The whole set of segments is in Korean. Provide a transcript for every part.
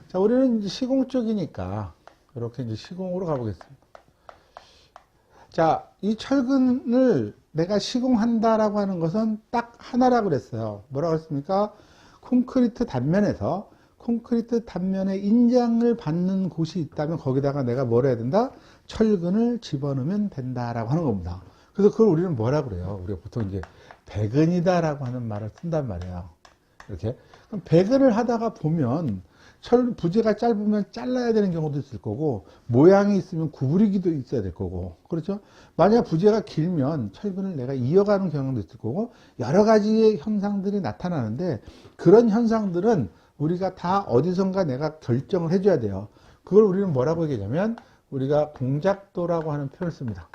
자, 우리는 이제 시공 쪽이니까 이렇게 이제 시공으로 가보겠습니다. 자, 이 철근을 내가 시공한다라고 하는 것은 딱 하나라고 그랬어요. 뭐라고 했습니까? 콘크리트 단면에서 콘크리트 단면에 인장을 받는 곳이 있다면 거기다가 내가 뭘 해야 된다? 철근을 집어넣으면 된다라고 하는 겁니다. 그래서 그걸 우리는 뭐라고 그래요? 우리가 보통 이제 배근이다라고 하는 말을 쓴단 말이에요. 이렇게. 그럼 배근을 하다가 보면 부재가 짧으면 잘라야 되는 경우도 있을 거고, 모양이 있으면 구부리기도 있어야 될 거고, 그렇죠? 만약 부재가 길면 철근을 내가 이어가는 경우도 있을 거고, 여러 가지의 현상들이 나타나는데, 그런 현상들은 우리가 다 어디선가 내가 결정을 해줘야 돼요. 그걸 우리는 뭐라고 얘기하냐면, 우리가 공작도라고 하는 표현을 씁니다.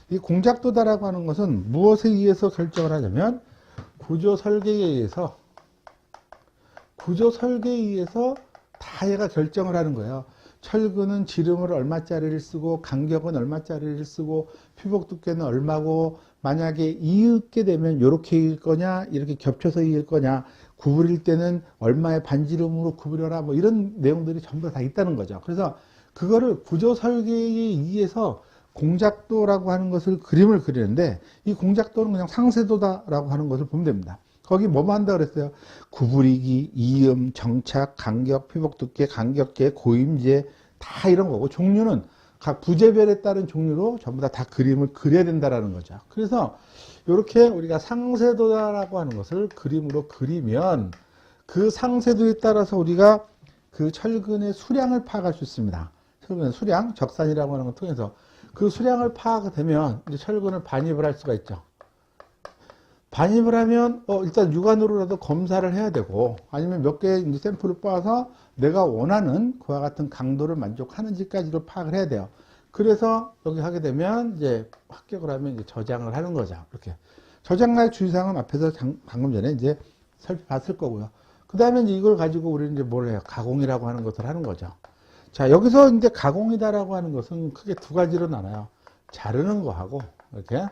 이 공작도다라고 하는 것은 무엇에 의해서 결정을 하냐면, 구조 설계에 의해서 다 얘가 결정을 하는 거예요. 철근은 지름을 얼마짜리를 쓰고 간격은 얼마짜리를 쓰고 피복 두께는 얼마고 만약에 이을게 되면 이렇게 이을 거냐 이렇게 겹쳐서 이을 거냐 구부릴 때는 얼마의 반지름으로 구부려라 뭐 이런 내용들이 전부 다 있다는 거죠. 그래서 그거를 구조 설계에 의해서 공작도라고 하는 것을 그림을 그리는데 이 공작도는 그냥 상세도다라고 하는 것을 보면 됩니다. 거기 뭐만 한다 그랬어요? 구부리기, 이음, 정착, 간격, 피복 두께, 간격계, 고임제 다 이런 거고 종류는 각 부재별에 따른 종류로 전부 다 그림을 그려야 된다라는 거죠. 그래서 이렇게 우리가 상세도라고 하는 것을 그림으로 그리면 그 상세도에 따라서 우리가 그 철근의 수량을 파악할 수 있습니다. 철근의 수량, 적산이라고 하는 걸 통해서 그 수량을 파악되면 이제 철근을 반입을 할 수가 있죠. 반입을 하면 일단 육안으로라도 검사를 해야 되고 아니면 몇 개의 샘플을 뽑아서 내가 원하는 그와 같은 강도를 만족하는지까지도 파악을 해야 돼요. 그래서 여기 하게 되면 이제 합격을 하면 이제 저장을 하는 거죠. 이렇게 저장할 주의사항은 앞에서 방금 전에 이제 살펴봤을 거고요. 그 다음에 이제 이걸 가지고 우리는 이제 뭘 해요? 가공이라고 하는 것을 하는 거죠. 자, 여기서 이제 가공이다라고 하는 것은 크게 두 가지로 나눠요. 자르는 거하고 이렇게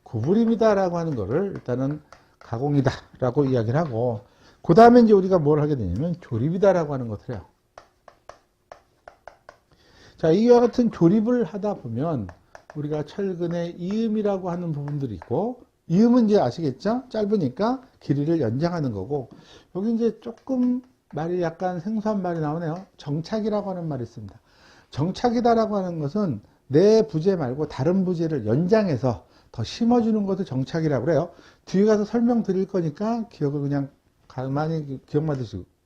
구부림이다라고 하는 거를 일단은 가공이다라고 이야기를 하고, 그 다음에 이제 우리가 뭘 하게 되냐면 조립이다라고 하는 것을 해요. 자, 이와 같은 조립을 하다 보면 우리가 철근의 이음이라고 하는 부분들이 있고, 이음은 이제 아시겠죠? 짧으니까 길이를 연장하는 거고, 여기 이제 조금 말이 약간 생소한 말이 나오네요. 정착이라고 하는 말이 있습니다. 정착이다라고 하는 것은 내 부재 말고 다른 부재를 연장해서 더 심어주는 것을 정착이라고 그래요. 뒤에 가서 설명드릴 거니까 기억을 그냥 가만히 기억만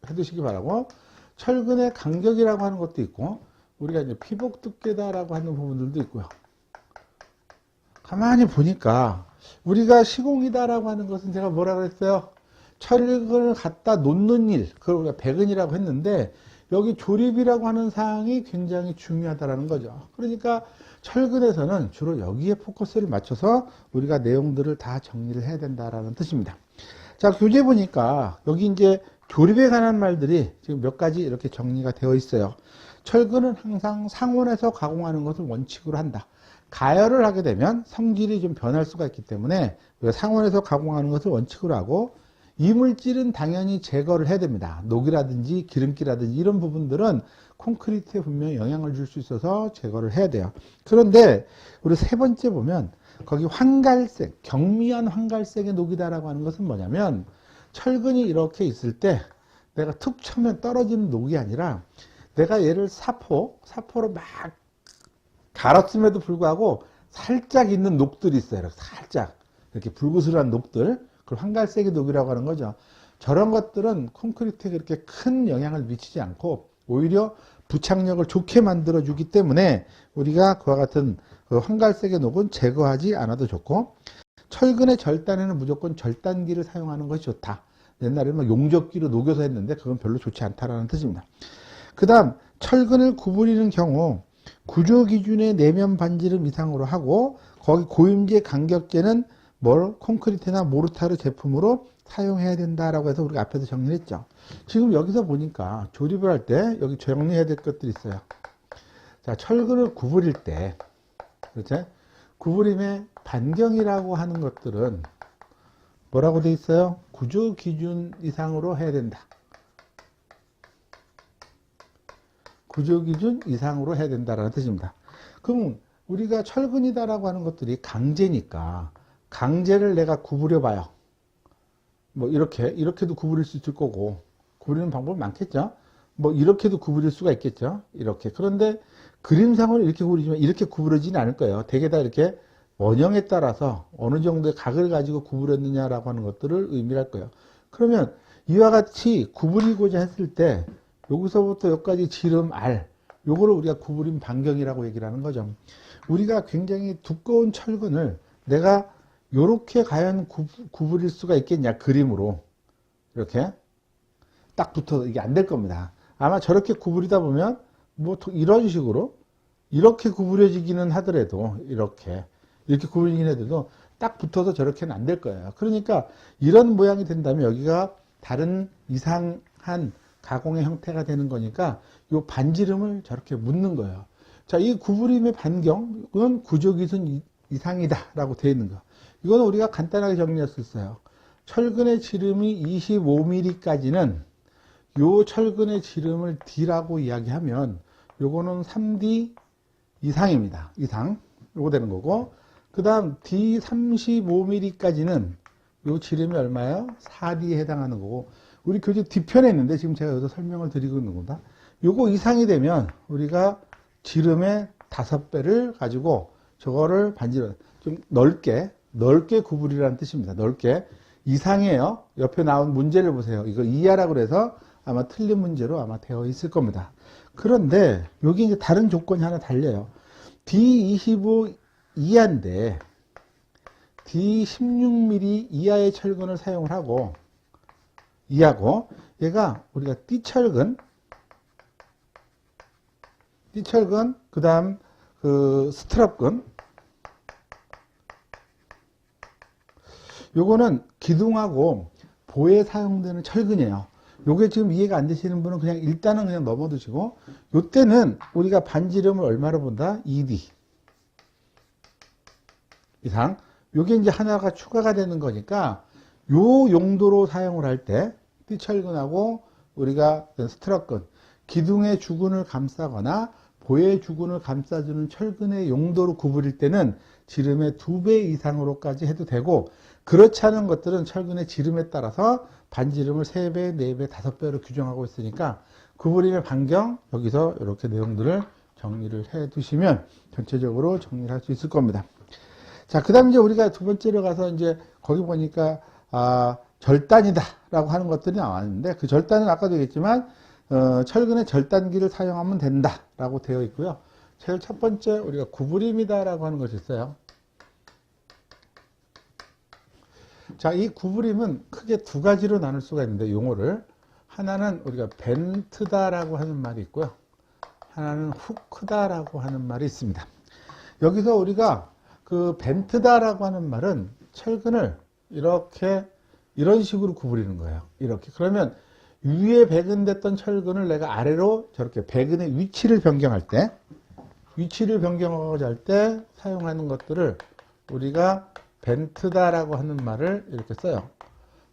해두시기 바라고, 철근의 간격이라고 하는 것도 있고, 우리가 이제 피복 두께다라고 하는 부분들도 있고요. 가만히 보니까 우리가 시공이다라고 하는 것은 제가 뭐라 그랬어요? 철근을 갖다 놓는 일, 그걸 우리가 배근이라고 했는데 여기 조립이라고 하는 사항이 굉장히 중요하다라는 거죠. 그러니까 철근에서는 주로 여기에 포커스를 맞춰서 우리가 내용들을 다 정리를 해야 된다라는 뜻입니다. 자, 교재 보니까 여기 이제 조립에 관한 말들이 지금 몇 가지 이렇게 정리가 되어 있어요. 철근은 항상 상온에서 가공하는 것을 원칙으로 한다. 가열을 하게 되면 성질이 좀 변할 수가 있기 때문에 우리가 상온에서 가공하는 것을 원칙으로 하고, 이물질은 당연히 제거를 해야 됩니다. 녹이라든지 기름기라든지 이런 부분들은 콘크리트에 분명히 영향을 줄 수 있어서 제거를 해야 돼요. 그런데 우리 세 번째 보면 거기 황갈색, 경미한 황갈색의 녹이다라고 하는 것은 뭐냐면 철근이 이렇게 있을 때 내가 툭 쳐면 떨어지는 녹이 아니라 내가 얘를 사포로 막 갈았음에도 불구하고 살짝 있는 녹들이 있어요. 살짝 이렇게 불구슬한 녹들, 그걸 황갈색의 녹이라고 하는 거죠. 저런 것들은 콘크리트에 그렇게 큰 영향을 미치지 않고 오히려 부착력을 좋게 만들어 주기 때문에 우리가 그와 같은 그 황갈색의 녹은 제거하지 않아도 좋고, 철근의 절단에는 무조건 절단기를 사용하는 것이 좋다. 옛날에는 막 용접기로 녹여서 했는데 그건 별로 좋지 않다라는 뜻입니다. 그 다음 철근을 구부리는 경우 구조 기준의 내면 반지름 이상으로 하고, 거기 고임제 간격제는 콘크리트나 모르타르 제품으로 사용해야 된다라고 해서 우리가 앞에서 정리를 했죠. 지금 여기서 보니까 조립을 할 때 여기 정리해야 될 것들이 있어요. 자, 철근을 구부릴 때, 그렇죠? 구부림의 반경이라고 하는 것들은 뭐라고 돼 있어요? 구조 기준 이상으로 해야 된다. 구조기준 이상으로 해야 된다라는 뜻입니다. 그럼 우리가 철근이다라고 하는 것들이 강제니까 강제를 내가 구부려 봐요. 뭐 이렇게도 구부릴 수 있을 거고, 구부리는 방법이 많겠죠. 뭐 이렇게도 구부릴 수가 있겠죠. 이렇게. 그런데 그림상으로 이렇게 구부리지만 이렇게 구부러지는 않을 거예요. 대개 다 이렇게 원형에 따라서 어느 정도의 각을 가지고 구부렸느냐라고 하는 것들을 의미할 거예요. 그러면 이와 같이 구부리고자 했을 때 여기서부터 여기까지 지름 R, 요거를 우리가 구부림 반경이라고 얘기를 하는 거죠. 우리가 굉장히 두꺼운 철근을 내가 요렇게 과연 구부릴 수가 있겠냐, 그림으로. 이렇게 딱 붙어서 이게 안 될 겁니다. 아마 저렇게 구부리다 보면 뭐 이런 식으로 이렇게 구부려지기는 하더라도 이렇게 구부리긴 해도 딱 붙어서 저렇게는 안 될 거예요. 그러니까 이런 모양이 된다면 여기가 다른 이상한 가공의 형태가 되는 거니까 이 반지름을 저렇게 묻는 거예요. 자, 이 구부림의 반경은 구조기준 이상이다 라고 되어 있는 거. 이거는 우리가 간단하게 정리할 수 있어요. 철근의 지름이 25mm까지는 요 철근의 지름을 D라고 이야기하면 요거는 3D 이상입니다. 이상. 요거 되는 거고, 그 다음 D 35mm까지는 요 지름이 얼마예요? 4D에 해당하는 거고, 우리 교재 뒤편에 있는데 지금 제가 여기서 설명을 드리고 있는 겁니다. 요거 이상이 되면 우리가 지름의 5배를 가지고 저거를 반지름 좀 넓게 구부리라는 뜻입니다. 넓게. 이상이에요. 옆에 나온 문제를 보세요. 이거 이하라고 그래서 아마 틀린 문제로 아마 되어 있을 겁니다. 그런데 여기 이제 다른 조건이 하나 달려요. D25 이하인데 D16mm 이하의 철근을 사용을 하고, 이하고 얘가 우리가 띠철근, 그 다음 그 스트랩근, 요거는 기둥하고 보에 사용되는 철근이에요. 요게 지금 이해가 안 되시는 분은 그냥 일단은 그냥 넘어두시고, 요때는 우리가 반지름을 얼마로 본다? 2D 이상. 요게 이제 하나가 추가가 되는 거니까 요 용도로 사용을 할 때 띠철근하고 우리가 스트럭근, 기둥의 주근을 감싸거나 보의 주근을 감싸주는 철근의 용도로 구부릴 때는 지름의 2배 이상으로까지 해도 되고, 그렇지 않은 것들은 철근의 지름에 따라서 반지름을 3배, 4배, 5배로 규정하고 있으니까 구부림의 반경, 여기서 이렇게 내용들을 정리를 해 두시면 전체적으로 정리를 할 수 있을 겁니다. 자, 그 다음 이제 우리가 두 번째로 가서 이제 거기 보니까, 절단이다 라고 하는 것들이 나왔는데, 그 절단은 아까도 얘기했지만, 철근의 절단기를 사용하면 된다 라고 되어 있고요. 제일 첫 번째 우리가 구부림이다 라고 하는 것이 있어요. 자, 이 구부림은 크게 두 가지로 나눌 수가 있는데, 용어를. 하나는 우리가 벤트다라고 하는 말이 있고요. 하나는 후크다라고 하는 말이 있습니다. 여기서 우리가 그 벤트다라고 하는 말은 철근을 이렇게, 이런 식으로 구부리는 거예요. 이렇게. 그러면 위에 배근됐던 철근을 내가 아래로 저렇게 배근의 위치를 변경할 때, 할 때 사용하는 것들을 우리가 벤트다라고 하는 말을 이렇게 써요.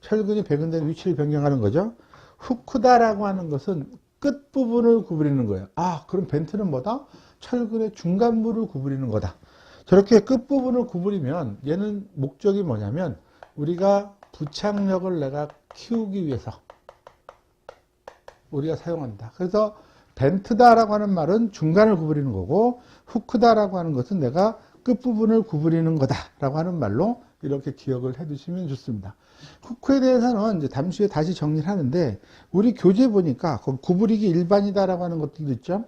철근이 배근된 위치를 변경하는 거죠. 후크다라고 하는 것은 끝부분을 구부리는 거예요. 아, 그럼 벤트는 뭐다? 철근의 중간부를 구부리는 거다. 저렇게 끝부분을 구부리면 얘는 목적이 뭐냐면 우리가 부착력을 내가 키우기 위해서 우리가 사용한다. 그래서 벤트다라고 하는 말은 중간을 구부리는 거고, 후크다라고 하는 것은 내가 끝부분을 구부리는 거다라고 하는 말로 이렇게 기억을 해 두시면 좋습니다. 후크에 대해서는 이제 잠시 후에 다시 정리를 하는데, 우리 교재 보니까 구부리기 일반이다라고 하는 것들도 있죠.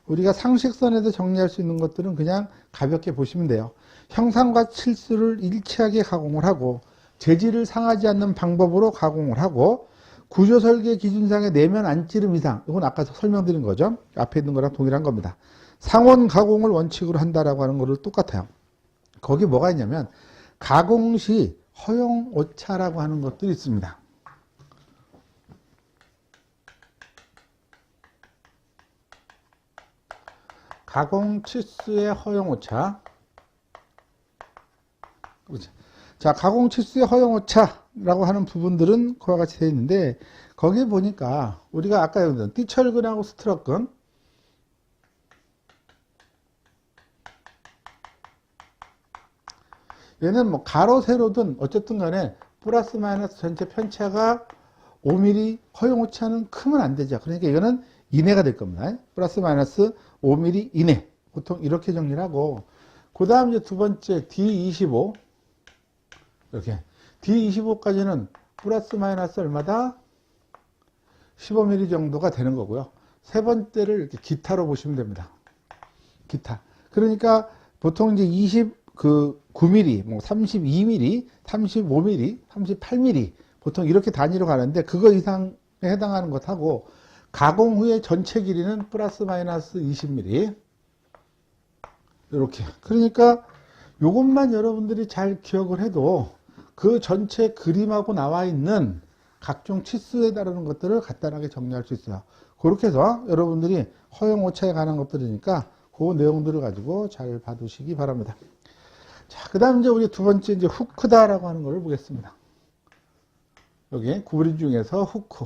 우리가 상식선에서 정리할 수 있는 것들은 그냥 가볍게 보시면 돼요. 형상과 칠수를 일치하게 가공을 하고, 재질을 상하지 않는 방법으로 가공을 하고, 구조설계 기준상의 내면 안찌름 이상, 이건 아까 설명드린 거죠. 앞에 있는 거랑 동일한 겁니다. 상온 가공을 원칙으로 한다라고 하는 거를 똑같아요. 거기 뭐가 있냐면 가공 시 허용 오차라고 하는 것들이 있습니다. 가공 치수의 허용 오차. 자, 가공 치수의 허용 오차라고 하는 부분들은 그와 같이 되어 있는데, 거기에 보니까 우리가 아까 얘기했던 띠철근하고 스트럭근, 얘는 뭐 가로 세로든 어쨌든 간에 플러스 마이너스 전체 편차가 5mm 허용 오차는 크면 안 되죠. 그러니까 이거는 이내가 될 겁니다. 플러스 마이너스 5mm 이내. 보통 이렇게 정리를 하고, 그 다음 이제 두 번째 D25. 이렇게. D25까지는 플러스 마이너스 얼마다? 15mm 정도가 되는 거고요. 세 번째를 이렇게 기타로 보시면 됩니다. 기타. 그러니까 보통 이제 9mm, 뭐 32mm, 35mm, 38mm 보통 이렇게 단위로 가는데 그거 이상에 해당하는 것하고 가공 후에 전체 길이는 플러스 마이너스 20mm 이렇게. 그러니까 이것만 여러분들이 잘 기억을 해도 그 전체 그림하고 나와 있는 각종 치수에 따르는 것들을 간단하게 정리할 수 있어요. 그렇게 해서 여러분들이 허용 오차에 관한 것들이니까 그 내용들을 가지고 잘 봐두시기 바랍니다. 자, 그 다음 이제 우리 두 번째 이제 후크다라고 하는 걸 보겠습니다. 여기 구부림 중에서 후크.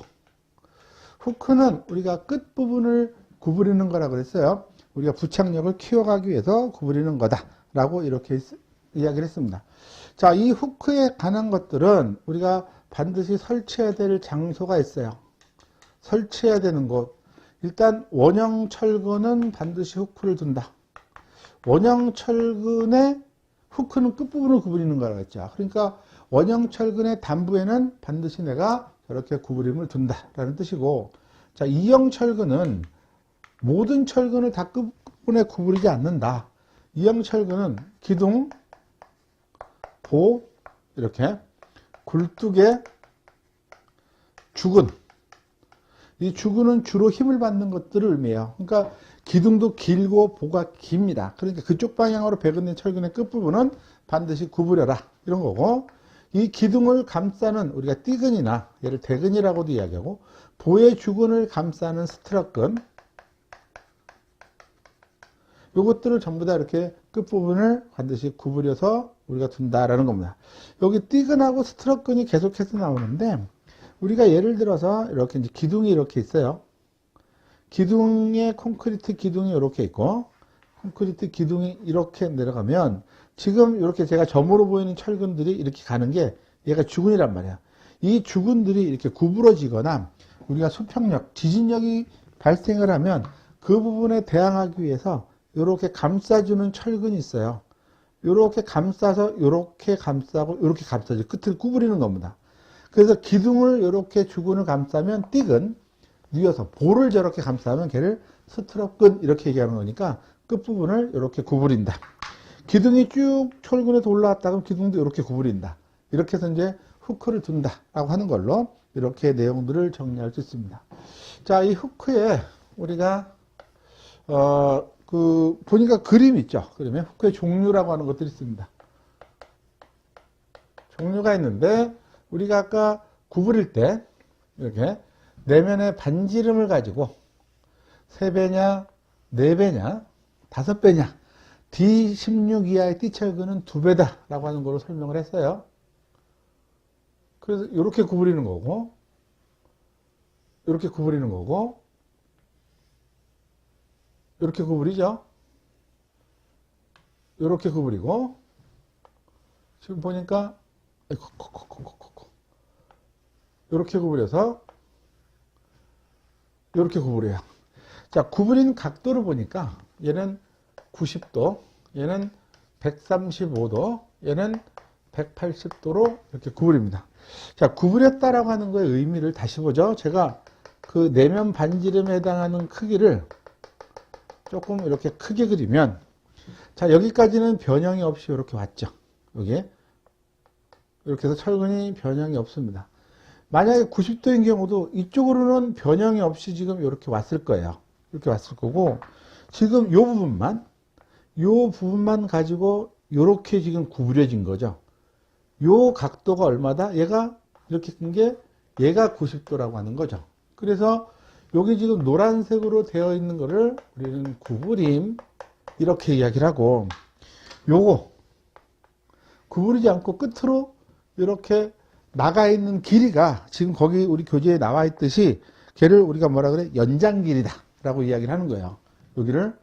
후크는 우리가 끝부분을 구부리는 거라고 그랬어요. 우리가 부착력을 키워가기 위해서 구부리는 거다라고 이렇게 이야기를 했습니다. 자, 이 후크에 관한 것들은 우리가 반드시 설치해야 될 장소가 있어요. 설치해야 되는 곳. 일단 원형 철근은 반드시 후크를 둔다. 원형 철근의 후크는 끝부분을 구부리는 거라고 했죠. 그러니까 원형 철근의 단부에는 반드시 내가 저렇게 구부림을 둔다라는 뜻이고, 자, 이형 철근은 모든 철근을 다 끝부분에 구부리지 않는다. 이형 철근은 기둥, 보, 이렇게 굴뚝에 주근. 이 주근은 주로 힘을 받는 것들을 의미해요. 그러니까 기둥도 길고 보가 깁니다. 그러니까 그쪽 방향으로 배근된 철근의 끝부분은 반드시 구부려라. 이런 거고, 이 기둥을 감싸는 우리가 띠근이나 얘를 대근이라고도 이야기하고, 보의 주근을 감싸는 스트럿근, 요것들을 전부 다 이렇게 끝부분을 반드시 구부려서 우리가 둔다라는 겁니다. 여기 띠근하고 스트럿근이 계속해서 나오는데, 우리가 예를 들어서 이렇게 이제 기둥이 이렇게 있어요. 기둥에 콘크리트 기둥이 이렇게 있고, 콘크리트 기둥이 이렇게 내려가면, 지금 이렇게 제가 점으로 보이는 철근들이 이렇게 가는 게 얘가 주근이란 말이야. 이 주근들이 이렇게 구부러지거나 우리가 수평력, 지진력이 발생을 하면 그 부분에 대항하기 위해서 이렇게 감싸주는 철근이 있어요. 이렇게 감싸서 이렇게 감싸고 이렇게 감싸죠. 끝을 구부리는 겁니다. 그래서 기둥을 이렇게 주근을 감싸면 띠근, 뉘어서 볼을 저렇게 감싸면 걔를 스트럿근 이렇게 얘기하는 거니까 끝부분을 이렇게 구부린다. 기둥이 쭉 철근에서 올라왔다 그러면 기둥도 이렇게 구부린다. 이렇게 해서 이제 후크를 둔다라고 하는 걸로 이렇게 내용들을 정리할 수 있습니다. 자, 이 후크에 우리가 보니까 그림 있죠. 그러면 후크의 종류라고 하는 것들이 있습니다. 종류가 있는데 우리가 아까 구부릴 때 이렇게 내면의 반지름을 가지고 3배냐, 4배냐, 5배냐, D16 이하의 띠철근은 2배다 라고 하는 걸로 설명을 했어요. 그래서 이렇게 구부리는 거고, 이렇게 구부리는 거고, 이렇게 구부리죠. 이렇게 구부리고, 지금 보니까 이렇게 구부려서 이렇게 구부려요. 자, 구부린 각도를 보니까 얘는 90도, 얘는 135도, 얘는 180도로 이렇게 구부립니다. 자, 구부렸다라고 하는 거의 의미를 다시 보죠. 제가 그 내면 반지름에 해당하는 크기를 조금 이렇게 크게 그리면, 자, 여기까지는 변형이 없이 이렇게 왔죠. 여기 이렇게 해서 철근이 변형이 없습니다. 만약에 90도인 경우도 이쪽으로는 변형이 없이 지금 이렇게 왔을 거예요. 이렇게 왔을 거고, 지금 이 부분만 가지고 이렇게 지금 구부려진 거죠. 이 각도가 얼마다? 얘가 이렇게 큰 게 얘가 90도라고 하는 거죠. 그래서 여기 지금 노란색으로 되어 있는 거를 우리는 구부림 이렇게 이야기를 하고, 요거 구부리지 않고 끝으로 이렇게 나가 있는 길이가 지금 거기 우리 교재에 나와 있듯이 걔를 우리가 뭐라 그래? 연장 길이다 라고 이야기를 하는 거예요. 여기를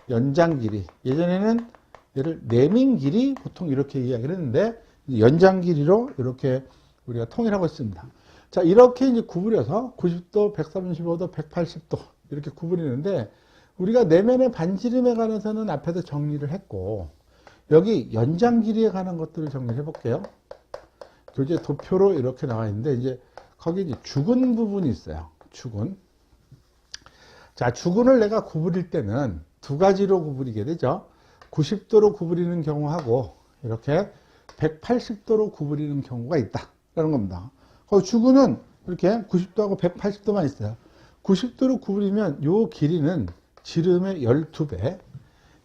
연장 길이. 예전에는 얘를 내민 길이 보통 이렇게 이야기를 했는데, 연장 길이로 이렇게 우리가 통일하고 있습니다. 자, 이렇게 이제 구부려서 90도, 135도, 180도 이렇게 구부리는데, 우리가 내면의 반지름에 관해서는 앞에서 정리를 했고, 여기 연장 길이에 관한 것들을 정리를 해볼게요. 교재 도표로 이렇게 나와 있는데, 이제 거기 이제 주근 부분이 있어요. 주근. 자, 주근을 내가 구부릴 때는 두 가지로 구부리게 되죠. 90도로 구부리는 경우하고, 이렇게 180도로 구부리는 경우가 있다라는 겁니다. 그 주근은 이렇게 90도하고 180도만 있어요. 90도로 구부리면 요 길이는 지름의 12배,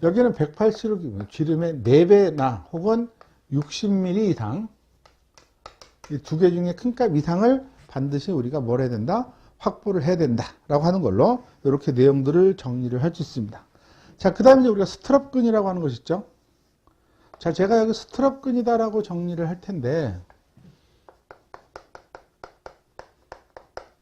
여기는 180도로 구부리면 지름의 4배나 혹은 60mm 이상, 이 두 개 중에 큰 값 이상을 반드시 우리가 뭘 해야 된다? 확보를 해야 된다라고 하는 걸로 이렇게 내용들을 정리를 할 수 있습니다. 자, 그 다음에 우리가 스트럽근이라고 하는 것이 있죠. 자, 제가 여기 스트럽근이다라고 정리를 할 텐데,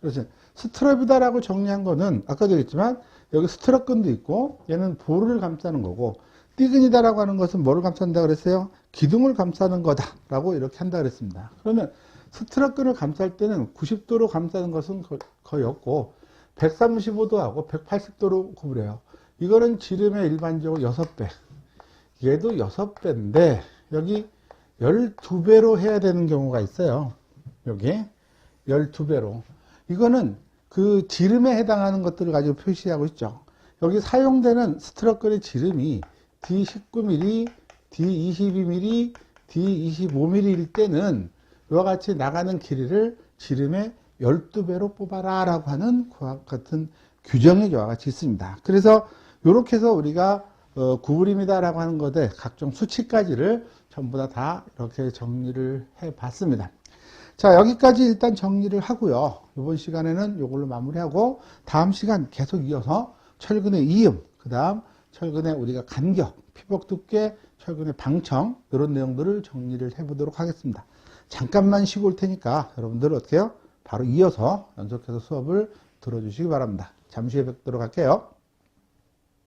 그렇죠. 스트럽이다라고 정리한 거는 아까도 얘기했지만 여기 스트럽근도 있고 얘는 볼을 감싸는 거고, 띠근이다라고 하는 것은 뭐를 감싼다 그랬어요? 기둥을 감싸는 거다라고 이렇게 한다 그랬습니다. 그러면 스트럽근을 감쌀 때는 90도로 감싸는 것은 거의 없고 135도하고 180도로 구부려요. 이거는 지름의 일반적으로 6배. 얘도 6배인데 여기 12배로 해야 되는 경우가 있어요. 여기 12배로. 이거는 그 지름에 해당하는 것들을 가지고 표시하고 있죠. 여기 사용되는 스트럽근의 지름이 D19mm, D22mm, D25mm일 때는 이와 같이 나가는 길이를 지름의 12배로 뽑아라 라고 하는 그와 같은 규정이 이와 같이 있습니다. 그래서 이렇게 해서 우리가 구부림이다 라고 하는 것에 각종 수치까지를 전부 다 이렇게 정리를 해 봤습니다. 자, 여기까지 일단 정리를 하고요. 이번 시간에는 이걸로 마무리하고 다음 시간 계속 이어서 철근의 이음, 그 다음 철근의 우리가 간격, 피복 두께, 철근의 방청 이런 내용들을 정리를 해보도록 하겠습니다. 잠깐만 쉬고 올 테니까 여러분들 어떻게 해요? 바로 이어서 연속해서 수업을 들어주시기 바랍니다. 잠시 후에 뵙도록 할게요.